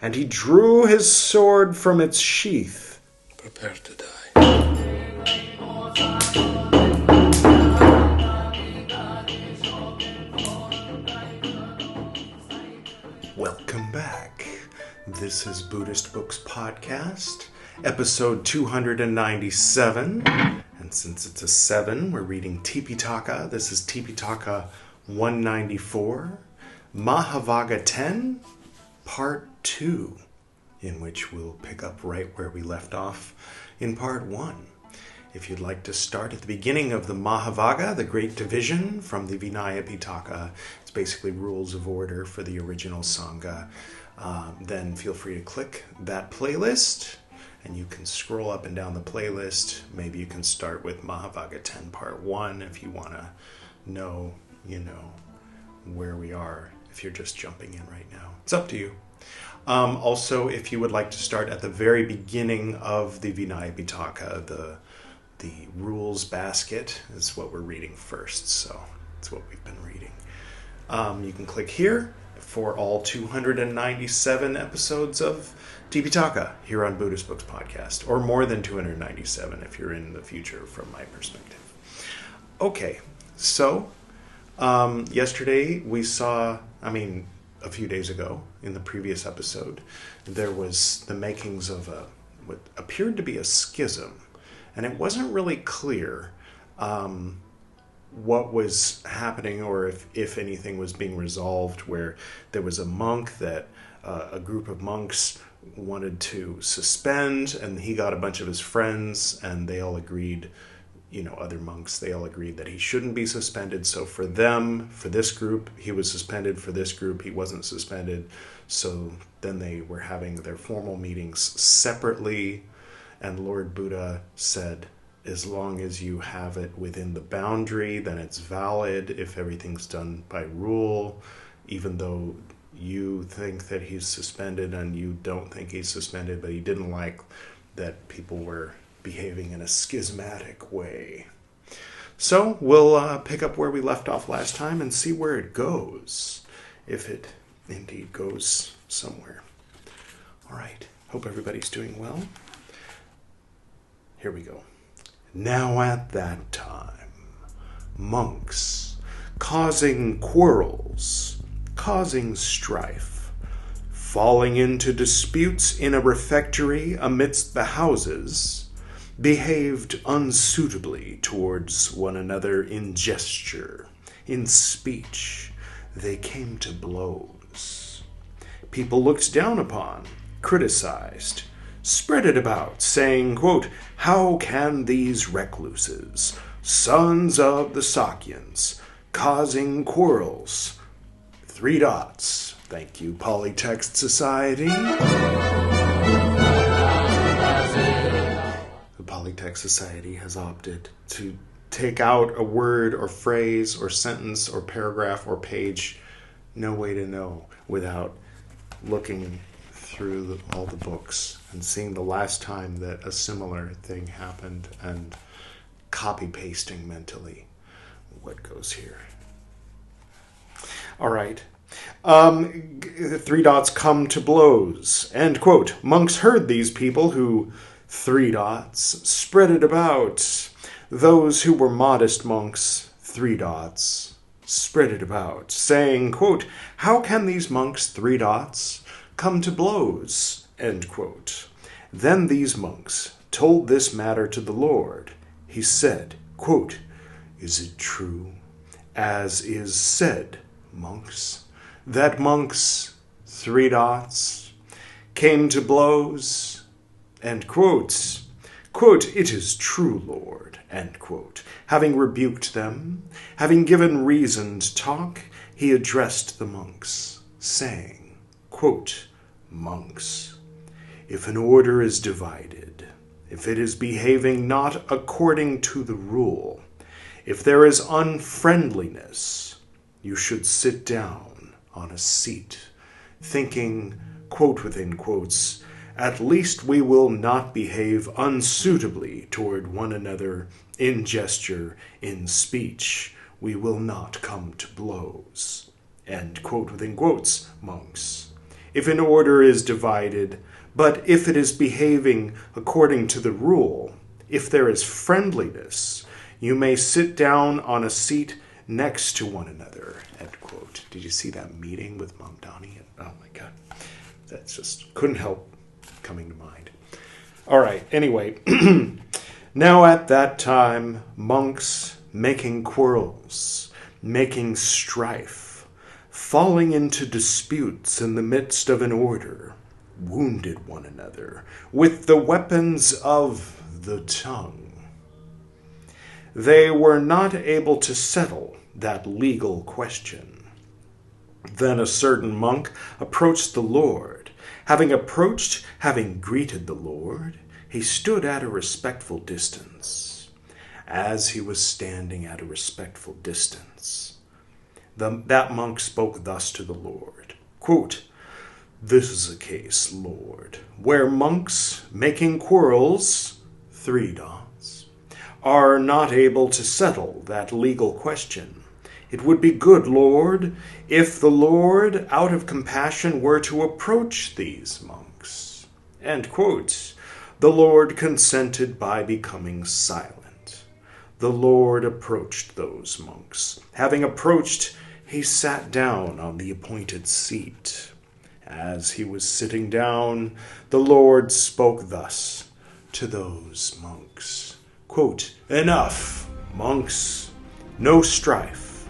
and he drew his sword from its sheath. Prepare to die. Welcome back. This is Buddhist Books Podcast, episode 297. And since it's a 7, we're reading Tipitaka. This is Tipitaka 194, Mahāvagga 10, Part 2, in which we'll pick up right where we left off in Part 1. If you'd like to start at the beginning of the Mahāvagga, the Great Division from the Vinaya Pitaka, it's basically rules of order for the original Sangha, then feel free to click that playlist, and you can scroll up and down the playlist. Maybe you can start with Mahāvagga 10 Part 1 if you want to know, where we are, if you're just jumping in right now. It's up to you. Also, if you would like to start at the very beginning of the Vinaya Pitaka, the rules basket is what we're reading first, so that's what we've been reading. You can click here for all 297 episodes of Tipitaka here on Buddhist Books Podcast, or more than 297 if you're in the future from my perspective. Okay, so yesterday we saw, a few days ago in the previous episode, there was the makings of what appeared to be a schism, and it wasn't really clear what was happening or if anything was being resolved, where there was a monk that a group of monks wanted to suspend, and he got a bunch of his friends and they all agreed, other monks, they all agreed that he shouldn't be suspended. So for them, for this group, he was suspended. For this group, he wasn't suspended. So then they were having their formal meetings separately, and Lord Buddha said, as long as you have it within the boundary, then it's valid. If everything's done by rule, even though you think that he's suspended and you don't think he's suspended, but he didn't like that people were behaving in a schismatic way. So we'll pick up where we left off last time and see where it goes, if it indeed goes somewhere. All right, hope everybody's doing well. Here we go. Now at that time, monks, causing quarrels, causing strife, falling into disputes in a refectory amidst the houses, behaved unsuitably towards one another in gesture, in speech. They came to blows. People looked down upon, criticized, spread it about, saying, quote, how can these recluses, sons of the Sakyans, causing quarrels? 3 dots. Thank you, Polytext Society. The Polytext Society has opted to take out a word or phrase or sentence or paragraph or page, no way to know, without looking through all the books and seeing the last time that a similar thing happened and copy-pasting mentally what goes here. All right. 3 dots come to blows. End quote. Monks heard these people who, 3 dots, spread it about. Those who were modest monks, 3 dots, spread it about, saying, quote, how can these monks, 3 dots, come to blows? End quote. Then these monks told this matter to the Lord. He said, quote, is it true, as is said, monks, that monks, 3 dots, came to blows? End quote. Quote, it is true, Lord, end quote. Having rebuked them, having given reasoned talk, he addressed the monks, saying, quote, monks, if an order is divided, if it is behaving not according to the rule, if there is unfriendliness, you should sit down on a seat, thinking, quote within quotes, at least we will not behave unsuitably toward one another in gesture, in speech. We will not come to blows. End quote within quotes, monks. if an order is divided, but if it is behaving according to the rule, if there is friendliness, you may sit down on a seat next to one another, end quote. Did you see that meeting with Mom Donnie? Oh my God. That just couldn't help coming to mind. All right, anyway. Now at that time, monks making quarrels, making strife, falling into disputes in the midst of an order, wounded one another with the weapons of the tongue. They were not able to settle that legal question. Then a certain monk approached the Lord. Having greeted the Lord, he stood at a respectful distance. As he was standing at a respectful distance, that monk spoke thus to the Lord, quote, "This is a case, Lord, where monks making quarrels, are not able to settle that legal question. It would be good, Lord, if the Lord, out of compassion, were to approach these monks." End quote. The Lord consented by becoming silent. The Lord approached those monks. Having approached, he sat down on the appointed seat. As he was sitting down, the Lord spoke thus to those monks. Quote, "Enough, monks, no strife,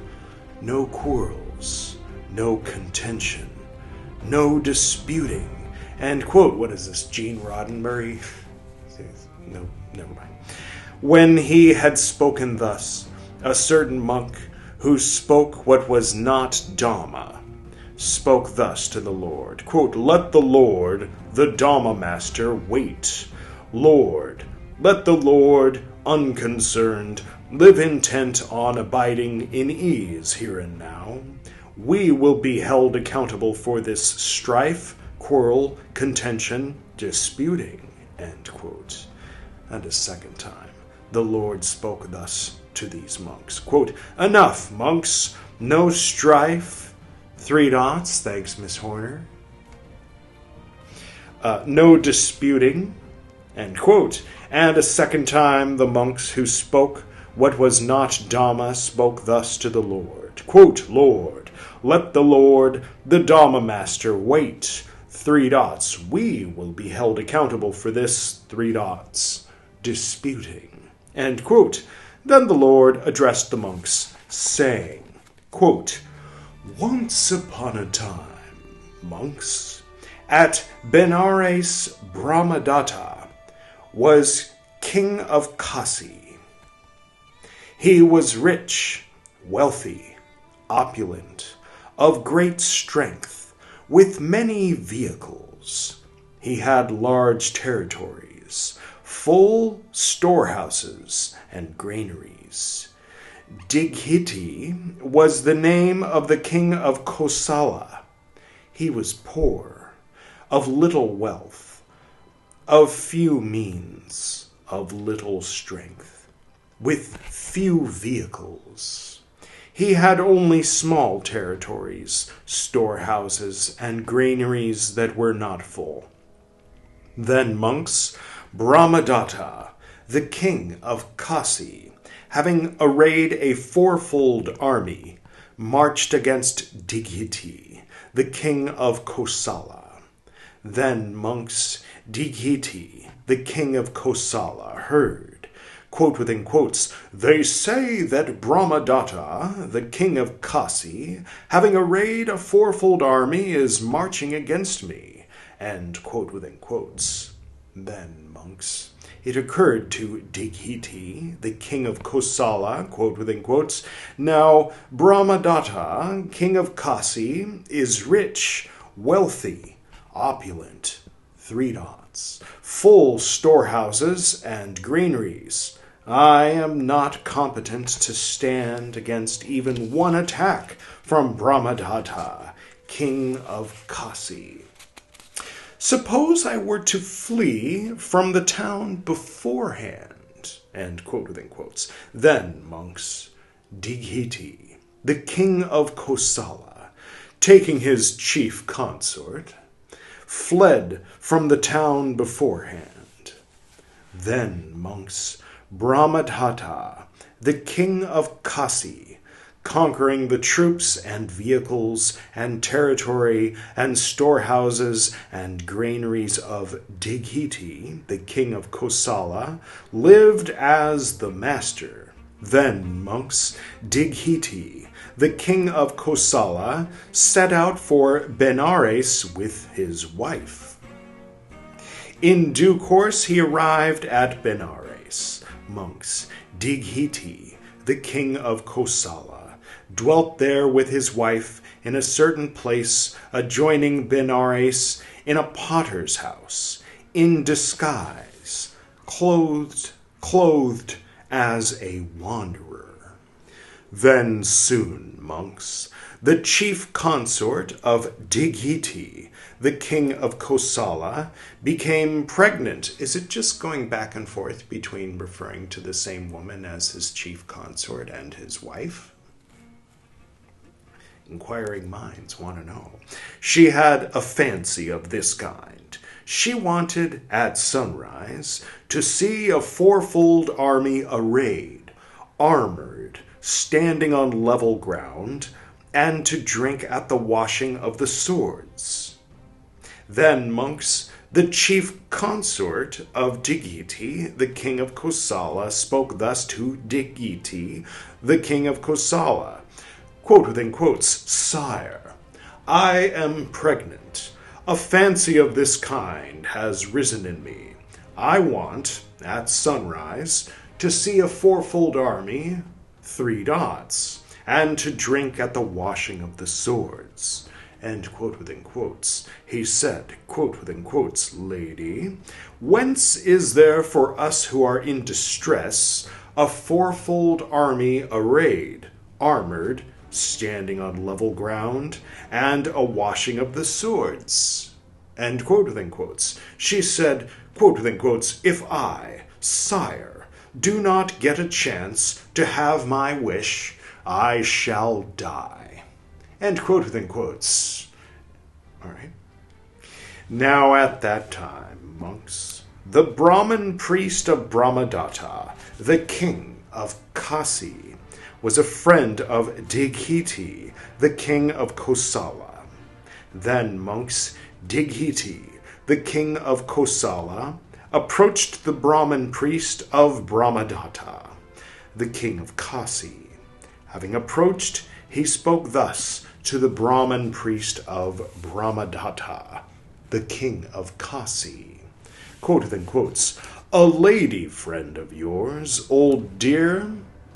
no quarrels, no contention, no disputing." And quote, what is this, Gene Roddenberry? No, never mind. When he had spoken thus, a certain monk who spoke what was not Dhamma spoke thus to the Lord. Quote, "Let the Lord, the Dhamma master, wait. Lord, let the Lord, unconcerned, live intent on abiding in ease here and now. We will be held accountable for this strife, quarrel, contention, disputing." End quote. And a second time, the Lord spoke thus to these monks. Quote, "Enough, monks, no strife." Thanks, Miss Horner. "No disputing." End quote. And a second time, the monks who spoke what was not Dhamma spoke thus to the Lord. Quote, "Lord, let the Lord, the Dhamma master, wait. We will be held accountable for this, disputing." End quote. Then the Lord addressed the monks, saying, quote, "Once upon a time, monks, at Benares Brahmadatta was king of Kasi. He was rich, wealthy, opulent, of great strength, with many vehicles. He had large territories, full storehouses and granaries. Dighiti was the name of the king of Kosala. He was poor, of little wealth, of few means, of little strength, with few vehicles. He had only small territories, storehouses, and granaries that were not full. Then monks, Brahmadatta, the king of Kasi, having arrayed a fourfold army, marched against Dighiti, the king of Kosala. Then monks, Dighiti, the king of Kosala, heard, quote within quotes, "They say that Brahmadatta, the king of Kasi, having arrayed a fourfold army, is marching against me." And quote within quotes. Then, monks, it occurred to Dighiti, the king of Kosala, quote within quotes, "Now Brahmadatta, king of Kasi, is rich, wealthy, opulent, full storehouses and granaries. I am not competent to stand against even one attack from Brahmadatta, king of Kasi. Suppose I were to flee from the town beforehand." And quote within quotes. Then, monks, Dighiti, the king of Kosala, taking his chief consort, fled from the town beforehand. Then monks, Brahmadatta, the king of Kasi, conquering the troops and vehicles and territory and storehouses and granaries of Dighiti, the king of Kosala, lived as the master. Then monks, Dighiti, the king of Kosala, set out for Benares with his wife. In due course he arrived at Benares. Monks, Dighiti, the king of Kosala, dwelt there with his wife in a certain place adjoining Benares in a potter's house, in disguise, clothed as a wanderer. Then soon, monks, the chief consort of Dighiti, the king of Kosala, became pregnant. Is it just going back and forth between referring to the same woman as his chief consort and his wife? Inquiring minds want to know. She had a fancy of this kind. She wanted, at sunrise, to see a fourfold army arrayed, armored, standing on level ground, and to drink at the washing of the swords. Then, monks, the chief consort of Dighiti, the king of Kosala, spoke thus to Dighiti, the king of Kosala, quote within quotes, "Sire, I am pregnant. A fancy of this kind has risen in me. I want, at sunrise, to see a fourfold army, 3 dots, and to drink at the washing of the swords." End quote within quotes. He said, quote within quotes, "Lady, whence is there for us who are in distress a fourfold army arrayed, armored, standing on level ground, and a washing of the swords?" End quote within quotes. She said, quote within quotes, "If I, sire, do not get a chance to have my wish, I shall die." End quote within quotes. All right. Now at that time, monks, the Brahmin priest of Brahmadatta, the king of Kasi, was a friend of Dighiti, the king of Kosala. Then monks, Dighiti, the king of Kosala, approached the Brahmin priest of Brahmadatta, the king of Kasi. Having approached, he spoke thus to the Brahmin priest of Brahmadatta, the king of Kasi. Quote within quotes, "A lady friend of yours, old dear,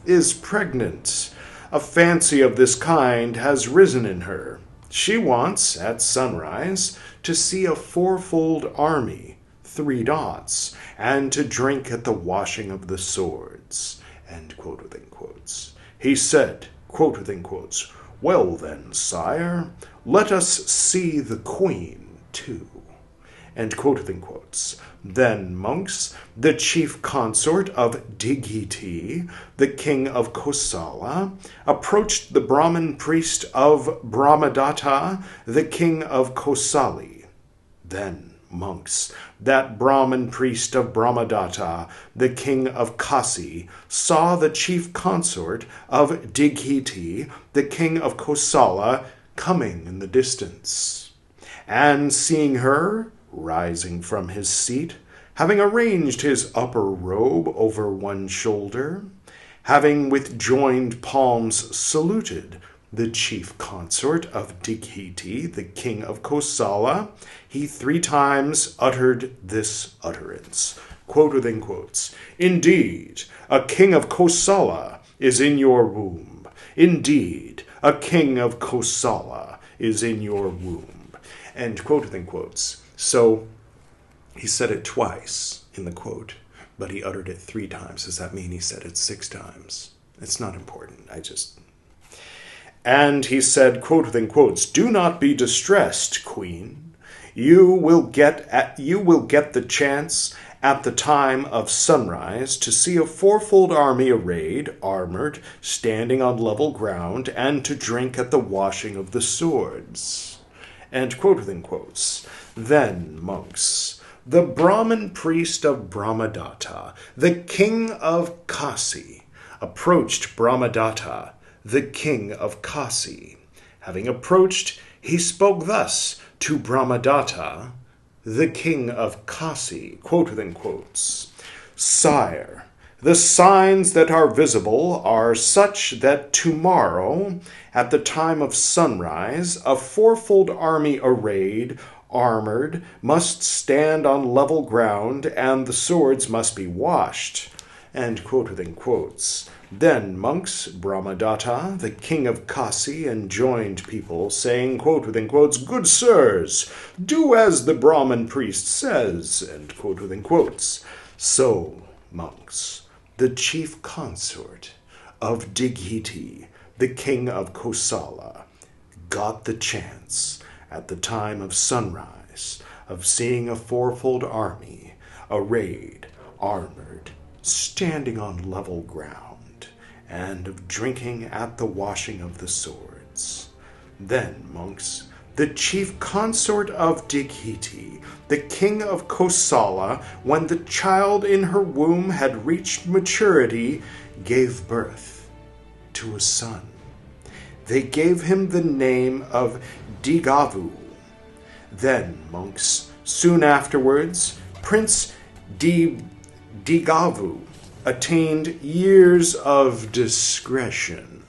is pregnant. A fancy of this kind has risen in her. She wants, at sunrise, to see a fourfold army, 3 dots, and to drink at the washing of the swords." End quote within quotes. He said, quote within quotes, "Well then, sire, let us see the queen too." End quote within quotes. Then monks, the chief consort of Dighiti, the king of Kosala, approached the Brahmin priest of Brahmadatta, the king of Kosali. Then monks, that Brahmin priest of Brahmadatta, the king of Kasi, saw the chief consort of Dighiti, the king of Kosala, coming in the distance. And seeing her, rising from his seat, having arranged his upper robe over one shoulder, having with joined palms saluted the chief consort of Dighiti, the king of Kosala, he 3 times uttered this utterance, quote within quotes, "Indeed, a king of Kosala is in your womb. Indeed, a king of Kosala is in your womb." End quote within quotes. So he said it twice in the quote, but he uttered it 3 times. Does that mean he said it 6 times? It's not important. And he said, quote within quotes, "Do not be distressed, queen. You will get the chance at the time of sunrise to see a fourfold army arrayed, armored, standing on level ground, and to drink at the washing of the swords." End quote within quotes. Then, monks, the Brahmin priest of Brahmadatta, the king of Kasi, approached Brahmadatta, the king of Kasi. Having approached, he spoke thus to Brahmadatta, the king of Kasi, quote within quotes, Sire, the signs that are visible are such that tomorrow, at the time of sunrise, a fourfold army arrayed, armored, must stand on level ground, and the swords must be washed. And quote within quotes. Then monks, Brahmadatta, the king of Kasi, enjoined people, saying, quote within quotes, Good sirs, do as the Brahmin priest says, and quote within quotes. So, monks, the chief consort of Dighiti, the king of Kosala, got the chance, at the time of sunrise, of seeing a fourfold army, arrayed, armored, standing on level ground, and of drinking at the washing of the swords. Then, monks, the chief consort of Dighiti, the king of Kosala, when the child in her womb had reached maturity, gave birth to a son. They gave him the name of Digavu. Then, monks, soon afterwards, Prince Digavu attained years of discretion.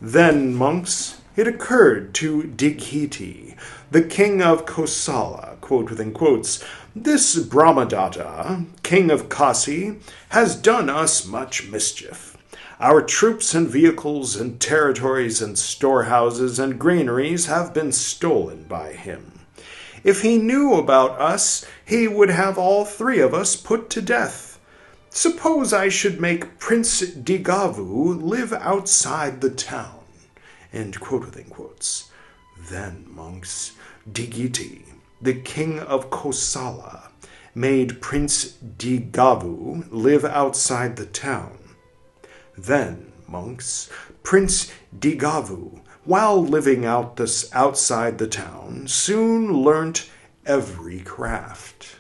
Then, monks, it occurred to Dighiti, the king of Kosala, quote within quotes, This Brahmadatta, king of Kasi, has done us much mischief. Our troops and vehicles and territories and storehouses and granaries have been stolen by him. If he knew about us, he would have all three of us put to death. Suppose I should make Prince Digavu live outside the town. End quote within quotes. Then, monks, Dighiti, the king of Kosala, made Prince Digavu live outside the town. Then, monks, Prince Digavu, while living outside the town, soon learnt every craft.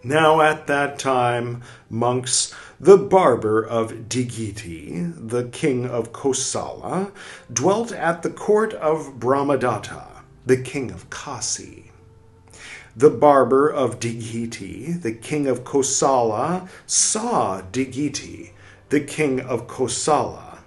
Now at that time, monks, the barber of Dighiti, the king of Kosala, dwelt at the court of Brahmadatta, the king of Kasi. The barber of Dighiti, the king of Kosala, saw Dighiti, the king of Kosala,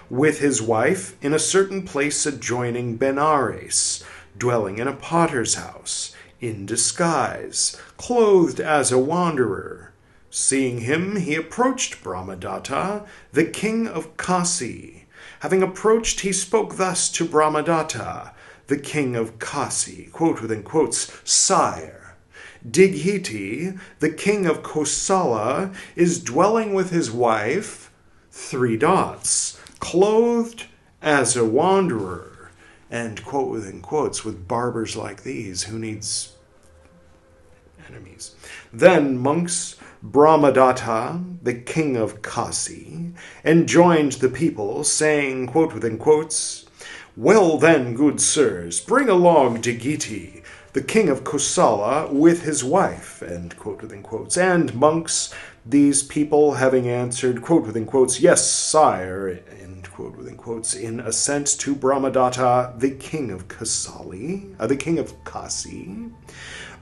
with his wife in a certain place adjoining Benares, dwelling in a potter's house, in disguise, clothed as a wanderer. Seeing him, he approached Brahmadatta, the king of Kasi. Having approached, he spoke thus to Brahmadatta, the king of Kasi, quote within quotes, Sire, Dighiti, the king of Kosala, is dwelling with his wife, clothed as a wanderer. And quote within quotes, with barbers like these, who needs enemies? Then, monks, Brahmadatta, the king of Kasi, enjoined the people, saying, quote within quotes, Well then, good sirs, bring along Dighiti, the king of Kosala, with his wife, end quote within quotes. And, monks, these people having answered, quote within quotes, Yes, sire, end quote within quotes, in assent to Brahmadatta, the king of Kasi,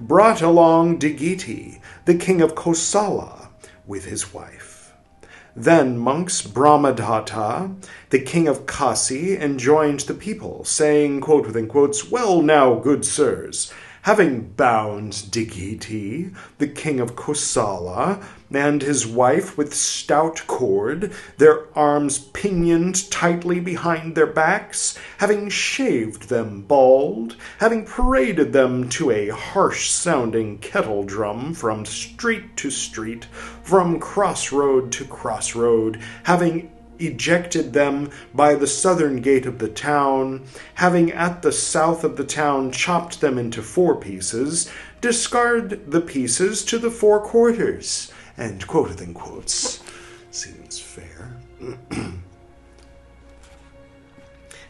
brought along Dighiti, the king of Kosala, with his wife. Then, monks, Brahmadatta, the king of Kasi, enjoined the people, saying, quote within quotes, Well now, good sirs, having bound Dighiti, the king of Kosala, and his wife with stout cord, their arms pinioned tightly behind their backs, having shaved them bald, having paraded them to a harsh-sounding kettle-drum from street to street, from crossroad to crossroad, having ejected them by the southern gate of the town, having at the south of the town chopped them into 4 pieces, discard the pieces to the 4 quarters. And quote within quotes. Seems fair.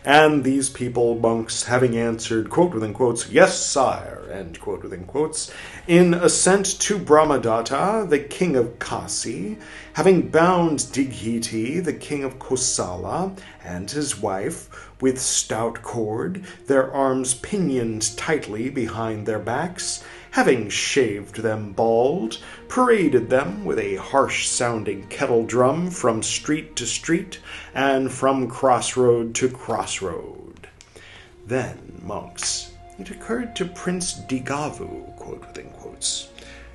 And these people, monks, having answered, quote within quotes, yes, sire, end quote within quotes, in assent to Brahmadatta, the king of Kasi, having bound Dighiti, the king of Kosala, and his wife, with stout cord, their arms pinioned tightly behind their backs, having shaved them bald, paraded them with a harsh-sounding kettle drum from street to street, and from crossroad to crossroad. Then, monks, it occurred to Prince Digavu, quote within quotes,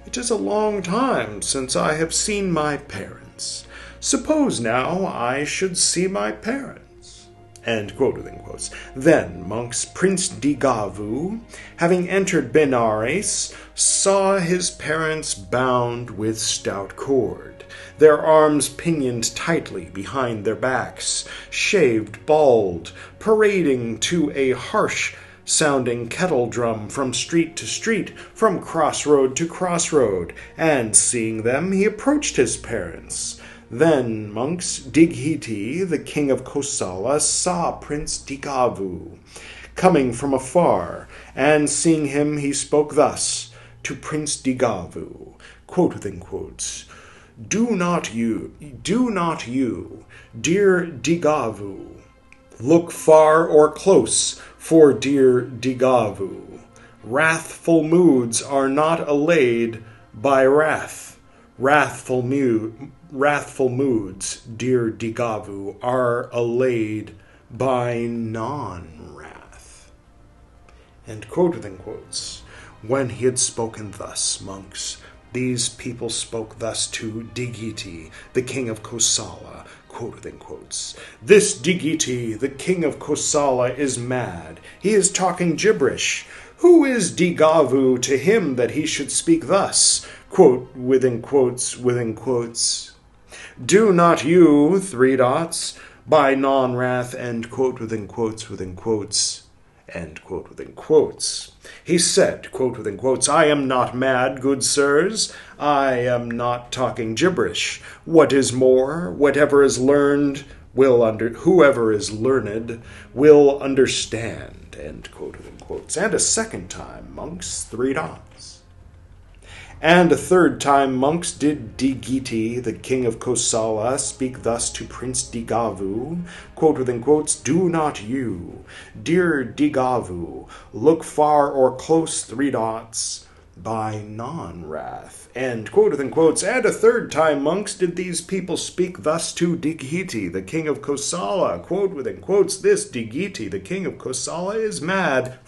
it is a long time since I have seen my parents. Suppose now I should see my parents. End quote within quotes. Then, monks, Prince Digavu, having entered Benares, saw his parents bound with stout cord, their arms pinioned tightly behind their backs, shaved bald, parading to a harsh-sounding kettle drum from street to street, from crossroad to crossroad, and seeing them, he approached his parents. Then, monks, Dighiti, the king of Kosala, saw Prince Digavu coming from afar, and seeing him, he spoke thus to Prince Digavu, quote within quotes, Do not you, dear Digavu, look far or close for dear Digavu. Wrathful moods are not allayed by wrath. Wrathful moods, dear Digavu, are allayed by non-wrath. End quote within quotes. When he had spoken thus, monks, these people spoke thus to Dighiti, the king of Kosala, quote within quotes. This Dighiti, the king of Kosala, is mad. He is talking gibberish. Who is Digavu to him that he should speak thus? Quote within quotes, Do not you, by non-wrath, end quote within quotes, end quote within quotes. He said, quote within quotes, I am not mad, good sirs. I am not talking gibberish. What is more, whoever is learned will understand, end quote within quotes. And a second time, monks, And a third time, monks, did Dighiti, the king of Kosala, speak thus to Prince Digavu, quote within quotes, Do not you, dear Digavu, look far or close, by non-wrath, end quote within quotes. And a third time, monks, did these people speak thus to Dighiti, the king of Kosala, quote within quotes, This Dighiti, the king of Kosala, is mad,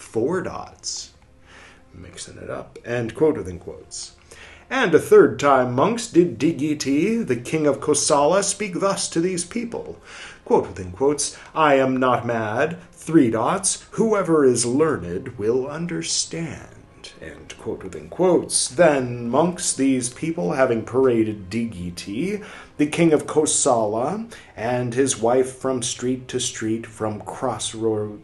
mixing it up, end quote within quotes. And a third time, monks, did Dighiti, the king of Kosala, speak thus to these people, quote within quotes, I am not mad, whoever is learned will understand, end quote within quotes. Then, monks, these people, having paraded Dighiti, the king of Kosala, and his wife from street to street, from crossroad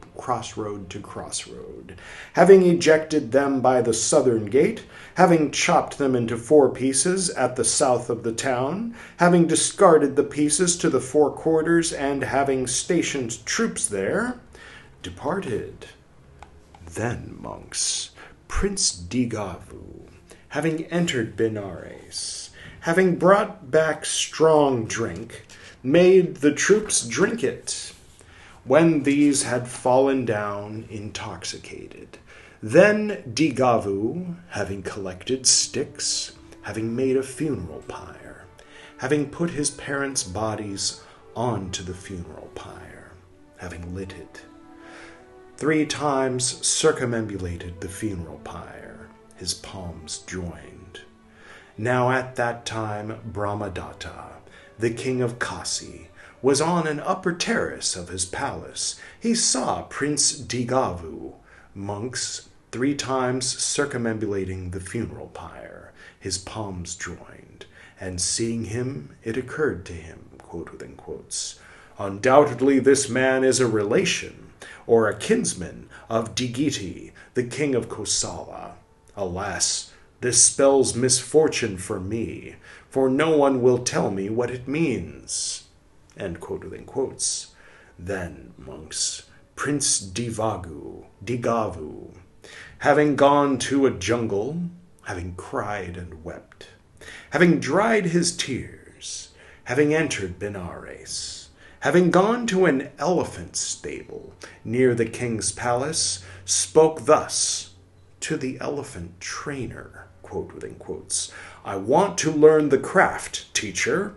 to crossroad, having ejected them by the southern gate, having chopped them into 4 pieces at the south of the town, having discarded the pieces to the 4 quarters, and having stationed troops there, departed. Then, monks, Prince Digavu, having entered Benares, having brought back strong drink, made the troops drink it. When these had fallen down intoxicated, then Digavu, having collected sticks, having made a funeral pyre, having put his parents' bodies onto the funeral pyre, having lit it, 3 times circumambulated the funeral pyre, his palms joined. Now at that time Brahmadatta, the king of Kasi, was on an upper terrace of his palace. He saw Prince Digavu, monks, 3 times circumambulating the funeral pyre, his palms joined, and seeing him, it occurred to him, quote within quotes, Undoubtedly this man is a relation, or a kinsman, of Dighiti, the king of Kosala. Alas, this spells misfortune for me, for no one will tell me what it means. End quote within quotes. Then, monks, Prince Digavu, having gone to a jungle, having cried and wept, having dried his tears, having entered Benares, having gone to an elephant stable near the king's palace, spoke thus to the elephant trainer, quote within quotes, "I want to learn the craft, teacher,"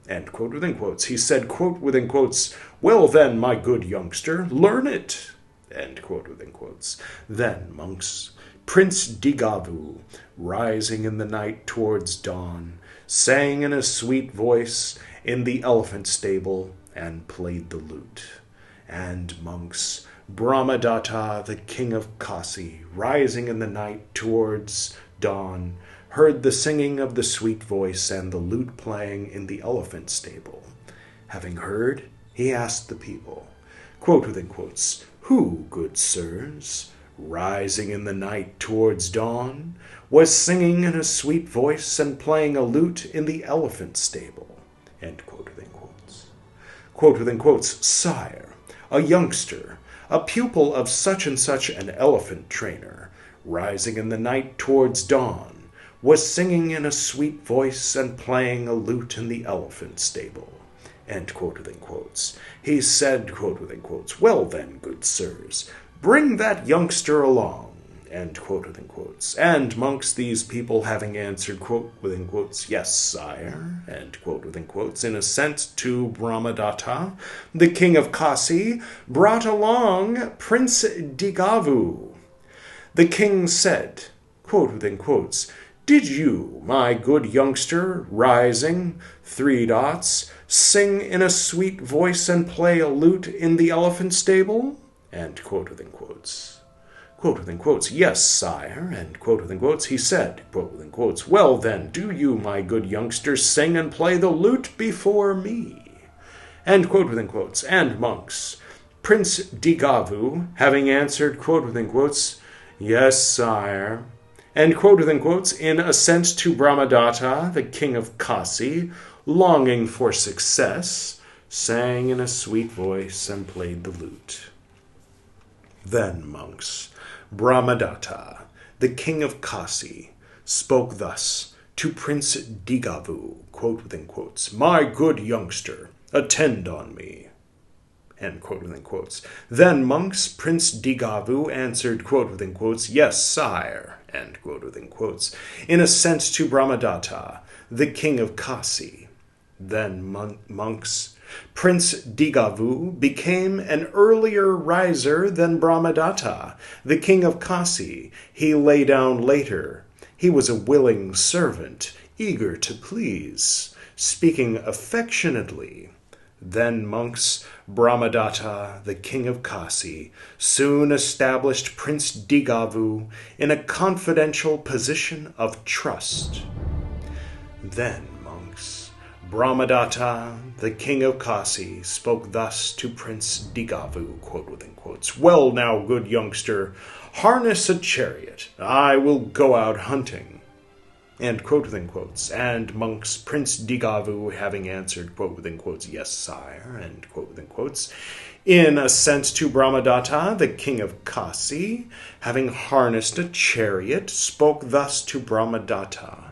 end quote within quotes. He said, quote within quotes, "Well then, my good youngster, learn it," end quote within quotes. Then, monks, Prince Digavu, rising in the night towards dawn, sang in a sweet voice in the elephant stable and played the lute. And monks, Brahmadatta, the king of Kasi, rising in the night towards dawn, heard the singing of the sweet voice and the lute playing in the elephant stable. Having heard, he asked the people, quote within quotes, "Who, good sirs, rising in the night towards dawn, was singing in a sweet voice and playing a lute in the elephant stable?" End quote within quotes. Quote within quotes, "Sire, a youngster, a pupil of such and such an elephant trainer, rising in the night towards dawn, was singing in a sweet voice and playing a lute in the elephant stable." End quote within quotes. He said, quote within quotes, "Well then, good sirs, bring that youngster along," end quote within quotes. And monks, these people having answered, quote within quotes, "Yes, sire," end quote within quotes, in assent to Brahmadatta, the king of Kasi, brought along Prince Digavu. The king said, quote within quotes, "Did you, my good youngster, rising, sing in a sweet voice and play a lute in the elephant stable?" End quote within quotes. Quote within quotes, "Yes, sire," end quote within quotes. He said, quote within quotes, "Well then, do you, my good youngster, sing and play the lute before me?" End quote within quotes. And monks, Prince Digavu, having answered, quote within quotes, "Yes, sire," and quote within quotes, in assent to Brahmadatta, the king of Kasi, longing for success, sang in a sweet voice and played the lute. Then, monks, Brahmadatta, the king of Kasi, spoke thus to Prince Digavu, quote within quotes, "My good youngster, attend on me," end quote within quotes. Then, monks, Prince Digavu answered, quote within quotes, "Yes, sire," end quote within quotes, in assent to Brahmadatta, the king of Kasi. Then, monks, Prince Digavu became an earlier riser than Brahmadatta, the king of Kasi. He lay down later. He was a willing servant, eager to please, speaking affectionately. Then, monks, Brahmadatta, the king of Kasi, soon established Prince Digavu in a confidential position of trust. Then, monks, Brahmadatta, the king of Kasi, spoke thus to Prince Digavu, quote within quotes, "Well now, good youngster, harness a chariot. I will go out hunting," end quote within quotes. And monks, Prince Digavu, having answered, quote within quotes, "Yes, sire," end quote within quotes, in assent to Brahmadatta, the king of Kasi, having harnessed a chariot, spoke thus to Brahmadatta,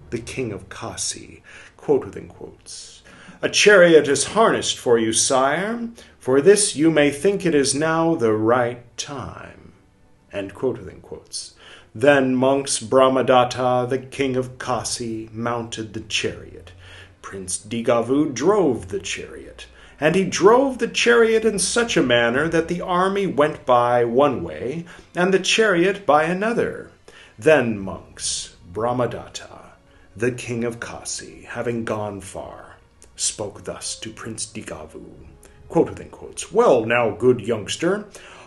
the king of Kasi, quote within quotes, "A chariot is harnessed for you, sire. For this you may think it is now the right time," end quote within quotes. Then, monks, Brahmadatta, the king of Kasi, mounted the chariot. Prince Digavu drove the chariot, and he drove the chariot in such a manner that the army went by one way, and the chariot by another. Then, monks, Brahmadatta, the king of Kasi, having gone far, spoke thus to Prince Digavu, quote within quotes, "Well now, good youngster,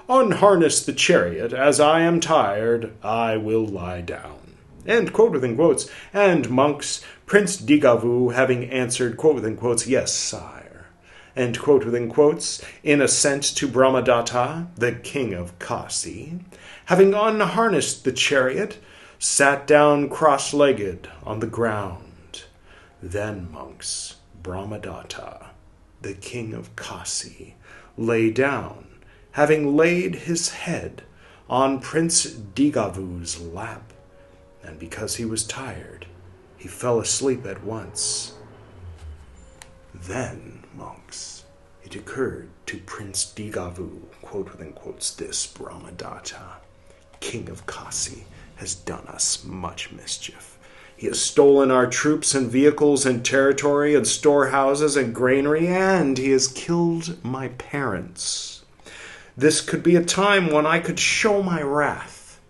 unharness the chariot. As I am tired, I will lie down," end quote within quotes. And monks, Prince Digavu, having answered, quote within quotes, "Yes, sire," end quote within quotes, in assent to Brahmadatta, the king of Kasi, having unharnessed the chariot, sat down cross-legged on the ground. Then, monks, Brahmadatta, the king of Kasi, lay down, having laid his head on Prince Digavu's lap, and because he was tired, he fell asleep at once. Then, monks, it occurred to Prince Digavu, quote within quotes, this Brahmadatta, king of Kasi, has done us much mischief. He has stolen our troops and vehicles and territory and storehouses and granary, and he has killed my parents. This could be a time when I could show my wrath.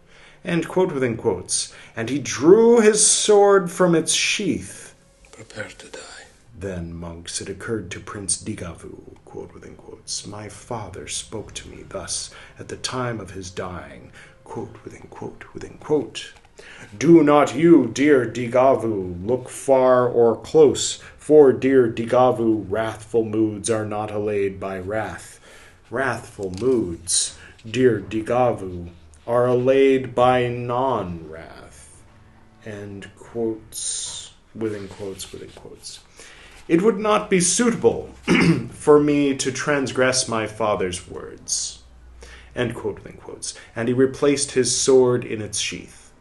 And quote within quotes, and he drew his sword from its sheath. Prepare to die. Then, monks, it occurred to Prince Digavu, quote within quotes, my father spoke to me thus at the time of his dying, quote within quote, within quote. Do not you, dear Digavu, look far or close, for dear Digavu, wrathful moods are not allayed by wrath. Wrathful moods, dear Digavu, are allayed by non-wrath. End quotes, within quotes, within quotes. It would not be suitable for me to transgress my father's words. End quote, within quotes. And he replaced his sword in its sheath.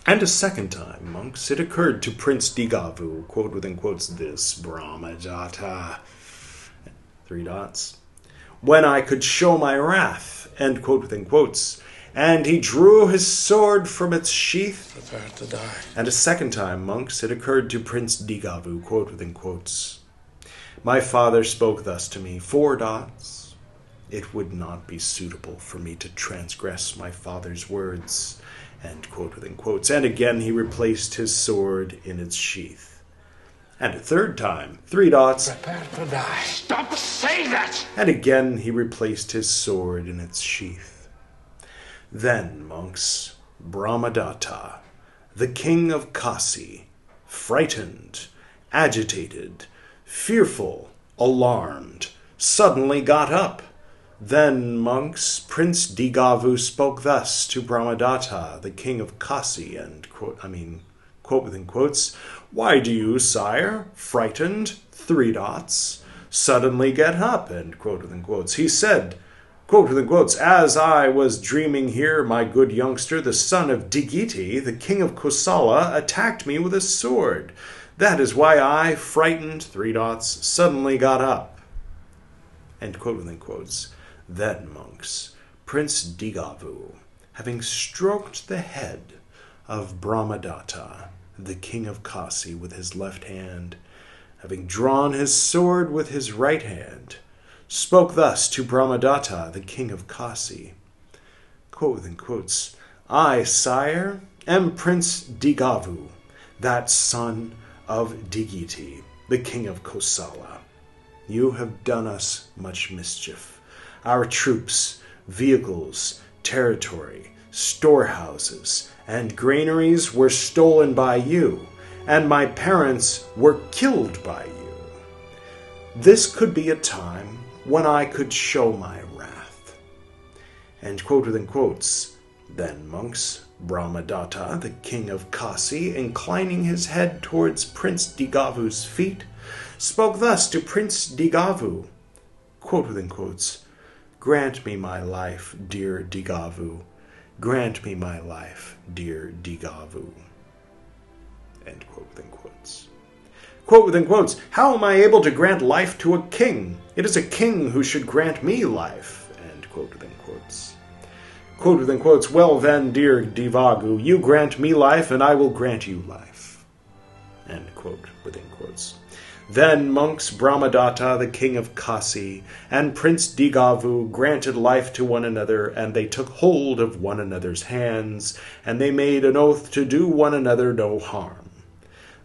And a second time, monks, it occurred to Prince Digavu, quote within quotes, this Brahmadatta, three dots, when I could show my wrath, end quote within quotes, and he drew his sword from its sheath. Prepare to die. And a second time, monks, it occurred to Prince Digavu, quote within quotes, my father spoke thus to me, four dots, it would not be suitable for me to transgress my father's words, end quote within quotes, and again he replaced his sword in its sheath. And a third time, three dots, Prepare to die. Stop saying that! and again he replaced his sword in its sheath. Then, monks, Brahmadatta, the king of Kasi, frightened, agitated, fearful, alarmed, suddenly got up. Then, monks, Prince Digavu spoke thus to Brahmadatta, the king of Kasi, and quote within quotes, why do you, sire, frightened, three dots, suddenly get up, end quote within quotes. He said, quote within quotes, as I was dreaming here, my good youngster, the son of Digiti, the king of Kosala, attacked me with a sword. That is why I, frightened, three dots, suddenly got up. End quote within quotes. Then, monks, Prince Digavu, having stroked the head of Brahmadatta, the king of Kasi, with his left hand, having drawn his sword with his right hand, spoke thus to Brahmadatta, the king of Kasi, quote within quotes, I, sire, am Prince Digavu, that son of Digiti, the king of Kosala. You have done us much mischief. Our troops, vehicles, territory, storehouses, and granaries were stolen by you, and my parents were killed by you. This could be a time when I could show my wrath. And quote within quotes, then, monks, Brahmadatta, the king of Kasi, inclining his head towards Prince Digavu's feet, spoke thus to Prince Digavu, quote within quotes, grant me my life, dear Digavu. Grant me my life, dear Digavu. End quote within quotes. Quote within quotes, how am I able to grant life to a king? It is a king who should grant me life. End quote within quotes. Quote within quotes, well then, dear Divagu, you grant me life and I will grant you life. End quote within quotes. Then monks Brahmadatta, the king of Kasi, and Prince Digavu granted life to one another, and they took hold of one another's hands, and they made an oath to do one another no harm.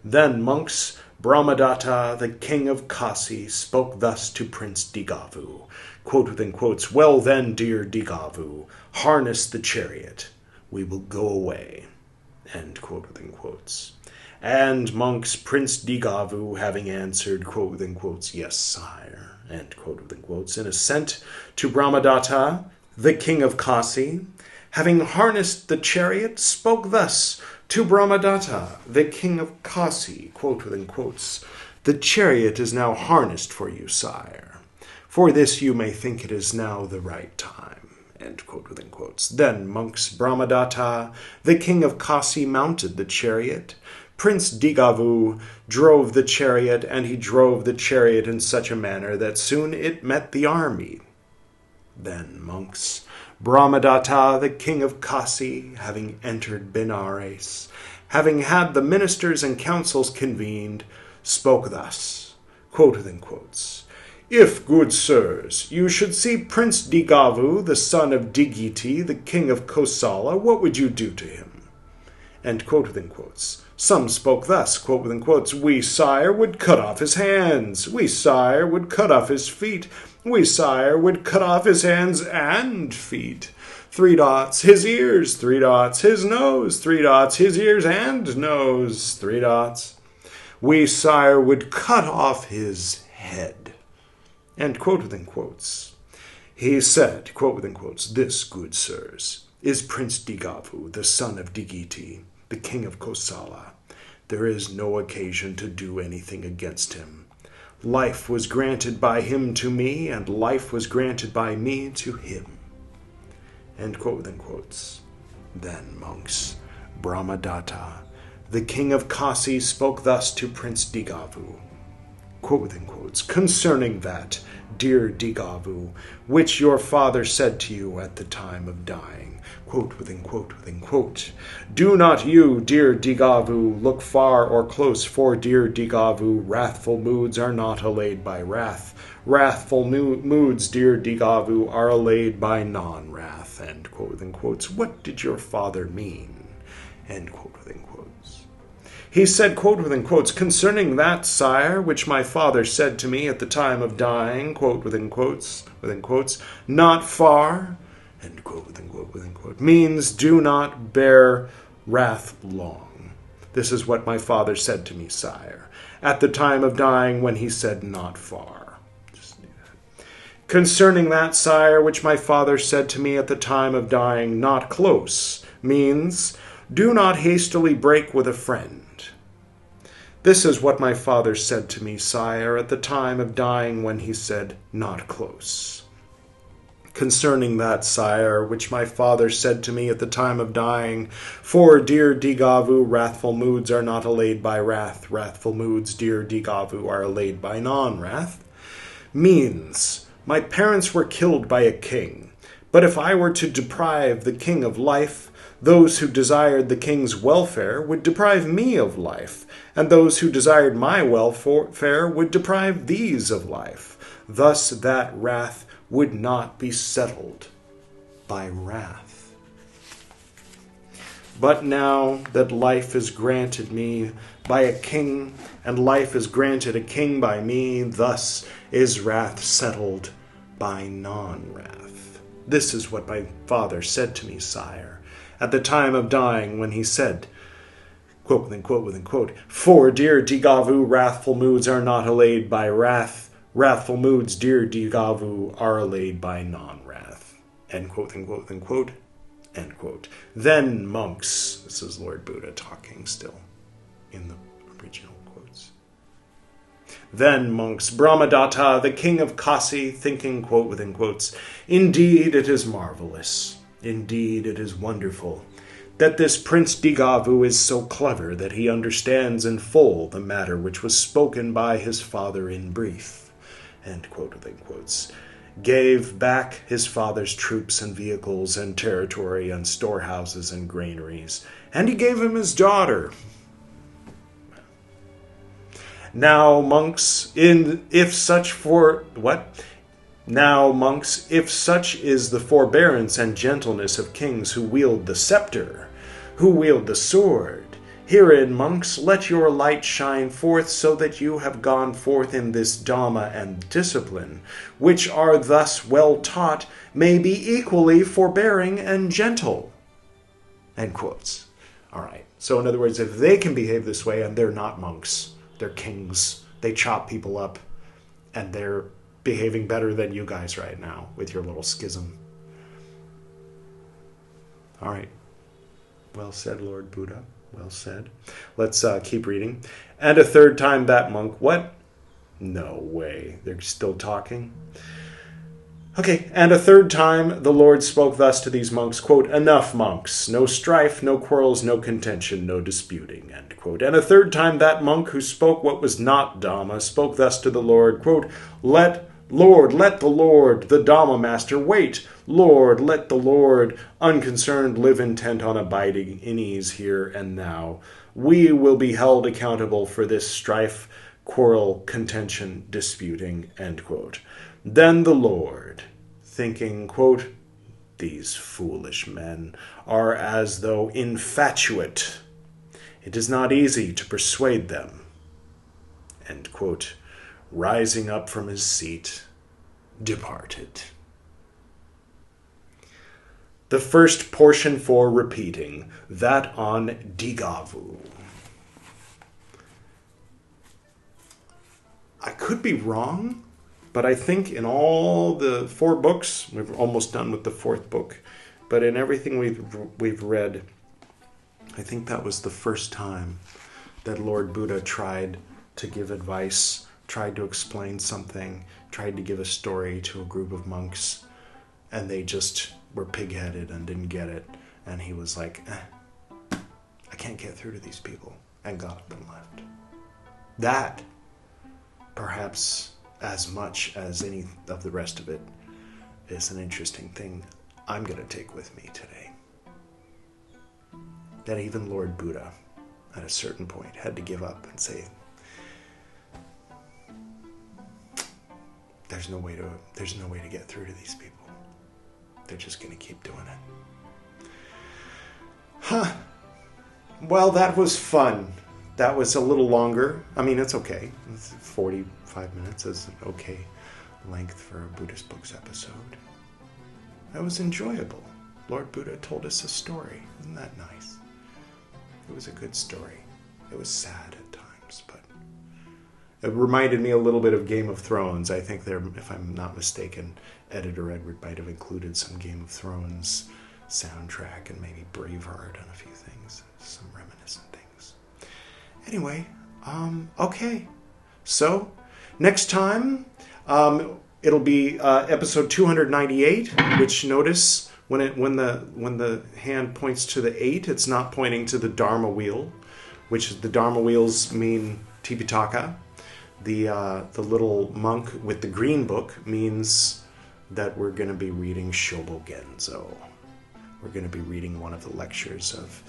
Then monks Brahmadatta, the king of Kasi, spoke thus to Prince Digavu, quote within quotes, well then, dear Digavu, harness the chariot, we will go away. End quote within quotes. And monks, Prince Digavu, having answered, quote within quotes, yes, sire, end quote within quotes, in assent to Brahmadatta, the king of Kasi, having harnessed the chariot, spoke thus to Brahmadatta, the king of Kasi, quote within quotes, the chariot is now harnessed for you, sire. For this you may think it is now the right time. End quote within quotes. Then monks Brahmadatta, the king of Kasi, mounted the chariot. Prince Digavu drove the chariot, and he drove the chariot in such a manner that soon it met the army. Then monks Brahmadatta, the king of Kasi, having entered Benares, having had the ministers and councils convened, spoke thus, quote within quotes, "If, good sirs, you should see Prince Digavu, the son of Digiti, the king of Kosala, what would you do to him?" End quote within quotes. Some spoke thus, quote within quotes, "We, sire, would cut off his hands. We, sire, would cut off his feet. We, sire, would cut off his hands and feet. 3 dots, his ears, 3 dots, his nose, 3 dots, his ears and nose, 3 dots. We, sire, would cut off his head." End quote within quotes. He said, quote within quotes, "This, good sirs, is Prince Digavu, the son of Digiti, the king of Kosala. There is no occasion to do anything against him. Life was granted by him to me, and life was granted by me to him." End quote within quotes. Then monks Brahmadatta, the king of Kasi, spoke thus to Prince Digavu, quote within quotes, "Concerning that, dear Digavu, which your father said to you at the time of dying," quote within quote within quote, "Do not you, dear Digavu, look far or close, for dear Digavu, wrathful moods are not allayed by wrath. Wrathful moods, dear Digavu, are allayed by non-wrath." End quote within quotes. What did your father mean? End quote within quotes. He said, quote within quotes, "Concerning that, sire, which my father said to me at the time of dying," quote within quotes, "not far," end quote within quote, means do not bear wrath long. This is what my father said to me, sire, at the time of dying when he said not far. Just do that. "Concerning that, sire, which my father said to me at the time of dying, not close, means do not hastily break with a friend. This is what my father said to me, sire, at the time of dying when he said, not close. Concerning that, sire, which my father said to me at the time of dying, for, dear Digavu, wrathful moods are not allayed by wrath. Wrathful moods, dear Digavu, are allayed by non-wrath. Means, my parents were killed by a king, but if I were to deprive the king of life, those who desired the king's welfare would deprive me of life, and those who desired my welfare would deprive these of life. Thus that wrath would not be settled by wrath. But now that life is granted me by a king, and life is granted a king by me, thus is wrath settled by non-wrath. This is what my father said to me, sire, at the time of dying when he said, quote within quote within quote, for, dear Digavu, wrathful moods are not allayed by wrath. Wrathful moods, dear Digavu, are allayed by non-wrath. End quote, end quote, end quote, end quote. Then monks, this is Lord Buddha talking still in the original quotes. Then monks, Brahmadatta, the king of Kasi, thinking, quote within quotes, indeed it is marvelous, indeed it is wonderful, that this Prince Digavu is so clever that he understands in full the matter which was spoken by his father in brief. End quote within quotes. Gave back his father's troops and vehicles and territory and storehouses and granaries, and he gave him his daughter. Now monks, if such is the forbearance and gentleness of kings who wield the scepter, who wield the sword, herein, monks, let your light shine forth, so that you have gone forth in this Dhamma and discipline, which are thus well taught, may be equally forbearing and gentle. End quotes. All right. So in other words, if they can behave this way, and they're not monks, they're kings, they chop people up, and they're behaving better than you guys right now with your little schism. All right. Well said, Lord Buddha. Well said. Let's keep reading. And a third time that monk, what? No way. They're still talking. Okay, and a third time the Lord spoke thus to these monks, quote, "Enough, monks, no strife, no quarrels, no contention, no disputing," end quote. And a third time that monk who spoke what was not Dhamma spoke thus to the Lord, quote, let the Lord, the Dhamma master, wait. Lord, let the Lord, unconcerned, live intent on abiding in ease here and now. We will be held accountable for this strife, quarrel, contention, disputing, end quote. Then the Lord, thinking, quote, "These foolish men are as though infatuate. It is not easy to persuade them," end quote, rising up from his seat, departed. The first portion for repeating, that on Digavu. I could be wrong, but I think in all the 4 books, we're almost done with the 4th book, but in everything we've read, I think that was the first time that Lord Buddha tried to give advice, tried to explain something, tried to give a story to a group of monks, and they just were pig-headed and didn't get it. And he was like, I can't get through to these people, and got up and left. That, perhaps as much as any of the rest of it, is an interesting thing I'm going to take with me today. That even Lord Buddha, at a certain point, had to give up and say, there's no way to get through to these people. They're just going to keep doing it. Huh. Well, that was fun. That was a little longer. I mean, it's okay. 45 minutes is an okay length for a Buddhist Books episode. That was enjoyable. Lord Buddha told us a story. Isn't that nice? It was a good story. It was sad at times, but it reminded me a little bit of Game of Thrones. I think there, if I'm not mistaken, editor Edward might have included some Game of Thrones soundtrack and maybe Braveheart and a few things, some reminiscent things. Anyway, okay. So, next time, it'll be episode 298, which notice when the hand points to the 8, it's not pointing to the Dharma wheel, which the Dharma wheels mean Tipitaka. The little monk with the green book means that we're going to be reading Shobo Genzo. We're going to be reading one of the lectures of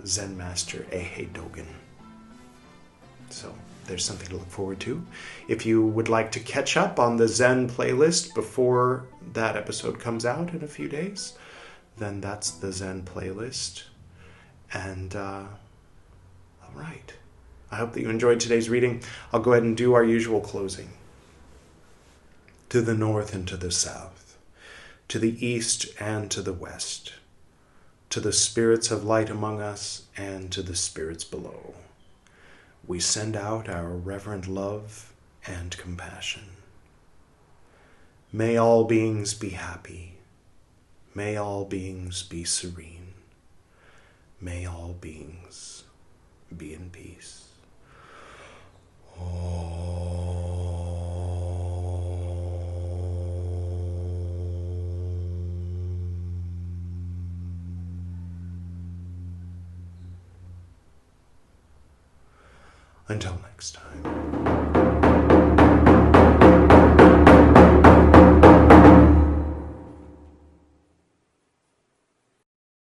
Zen master Yeshe Tsogyal. So there's something to look forward to. If you would like to catch up on the Zen playlist before that episode comes out in a few days, then that's the Zen playlist. And all right. I hope that you enjoyed today's reading. I'll go ahead and do our usual closing. To the north and to the south, to the east and to the west, to the spirits of light among us and to the spirits below, we send out our reverent love and compassion. May all beings be happy. May all beings be serene. May all beings be in peace. Until next time.